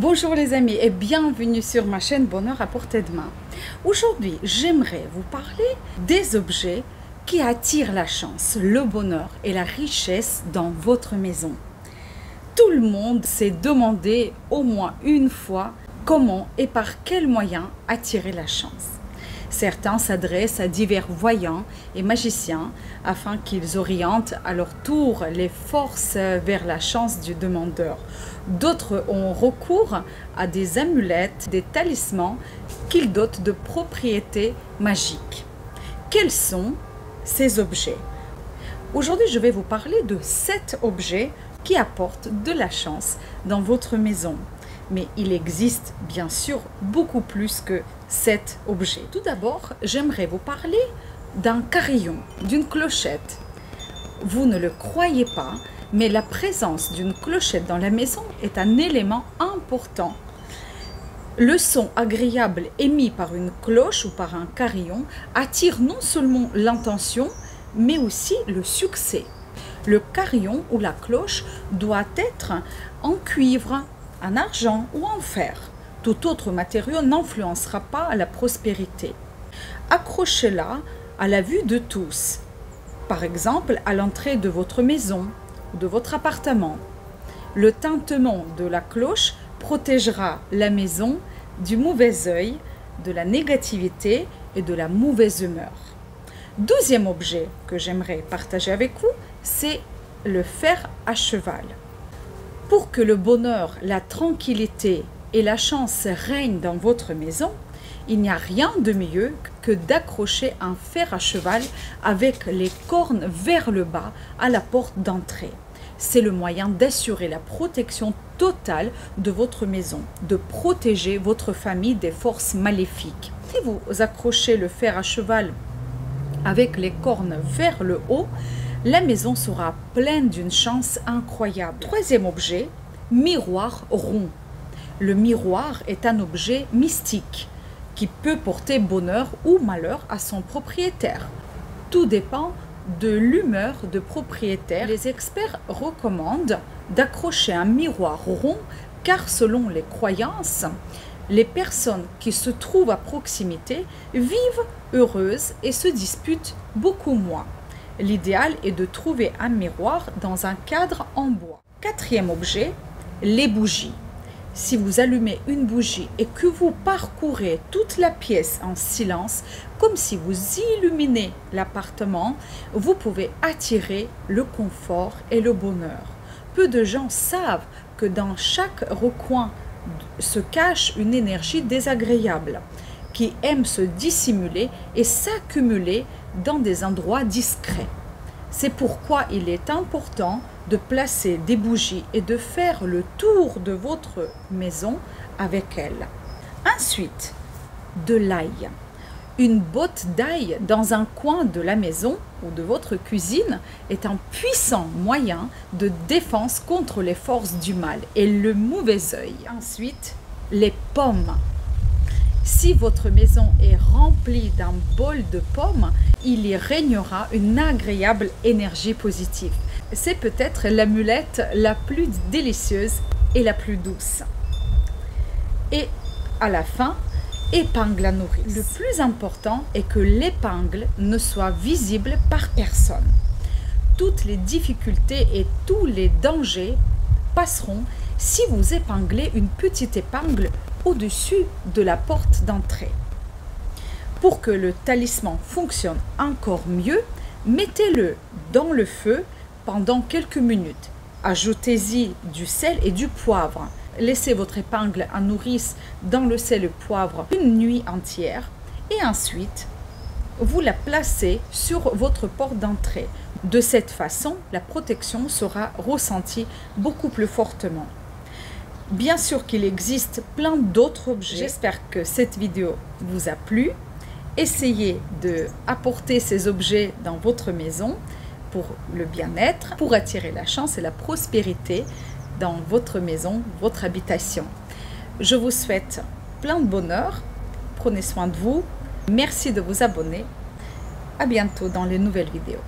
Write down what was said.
Bonjour les amis et bienvenue sur ma chaîne Bonheur à portée de main. Aujourd'hui, j'aimerais vous parler des objets qui attirent la chance, le bonheur et la richesse dans votre maison. Tout le monde s'est demandé au moins une fois comment et par quels moyens attirer la chance. Certains s'adressent à divers voyants et magiciens afin qu'ils orientent à leur tour les forces vers la chance du demandeur. D'autres ont recours à des amulettes, des talismans qu'ils dotent de propriétés magiques. Quels sont ces objets? Aujourd'hui, je vais vous parler de 7 objets qui apportent de la chance dans votre maison. Mais il existe bien sûr beaucoup plus que 7 objets. Tout d'abord, j'aimerais vous parler d'un carillon, d'une clochette. Vous ne le croyez pas, mais la présence d'une clochette dans la maison est un élément important. Le son agréable émis par une cloche ou par un carillon attire non seulement l'attention, mais aussi le succès. Le carillon ou la cloche doit être en cuivre, en argent ou en fer. Tout autre matériau n'influencera pas la prospérité. Accrochez-la à la vue de tous, par exemple à l'entrée de votre maison ou de votre appartement. Le tintement de la cloche protégera la maison du mauvais œil, de la négativité et de la mauvaise humeur. Deuxième objet que j'aimerais partager avec vous, c'est le fer à cheval. Pour que le bonheur, la tranquillité et la chance règnent dans votre maison, il n'y a rien de mieux que d'accrocher un fer à cheval avec les cornes vers le bas à la porte d'entrée. C'est le moyen d'assurer la protection totale de votre maison, de protéger votre famille des forces maléfiques. Si vous accrochez le fer à cheval avec les cornes vers le haut, la maison sera pleine d'une chance incroyable. Troisième objet, miroir rond. Le miroir est un objet mystique qui peut porter bonheur ou malheur à son propriétaire. Tout dépend de l'humeur de propriétaire. Les experts recommandent d'accrocher un miroir rond car selon les croyances, les personnes qui se trouvent à proximité vivent heureuses et se disputent beaucoup moins. L'idéal est de trouver un miroir dans un cadre en bois. Quatrième objet, les bougies. Si vous allumez une bougie et que vous parcourez toute la pièce en silence, comme si vous illuminez l'appartement, vous pouvez attirer le confort et le bonheur. Peu de gens savent que dans chaque recoin se cache une énergie désagréable qui aime se dissimuler et s'accumuler dans des endroits discrets. C'est pourquoi il est important de placer des bougies et de faire le tour de votre maison avec elles. Ensuite, de l'ail. Une botte d'ail dans un coin de la maison ou de votre cuisine est un puissant moyen de défense contre les forces du mal et le mauvais œil. Ensuite, les pommes. Si votre maison est remplie d'un bol de pommes, il y régnera une agréable énergie positive. C'est peut-être l'amulette la plus délicieuse et la plus douce. Et à la fin, épingle à nourrice. Le plus important est que l'épingle ne soit visible par personne. Toutes les difficultés et tous les dangers passeront si vous épinglez une petite épingle au-dessus de la porte d'entrée. Pour que le talisman fonctionne encore mieux, mettez-le dans le feu pendant quelques minutes. Ajoutez-y du sel et du poivre. Laissez votre épingle à nourrice dans le sel et le poivre une nuit entière et ensuite vous la placez sur votre porte d'entrée. De cette façon, la protection sera ressentie beaucoup plus fortement. Bien sûr qu'il existe plein d'autres objets. J'espère que cette vidéo vous a plu. Essayez d'apporter ces objets dans votre maison pour le bien-être, pour attirer la chance et la prospérité dans votre maison, votre habitation. Je vous souhaite plein de bonheur. Prenez soin de vous. Merci de vous abonner. À bientôt dans les nouvelles vidéos.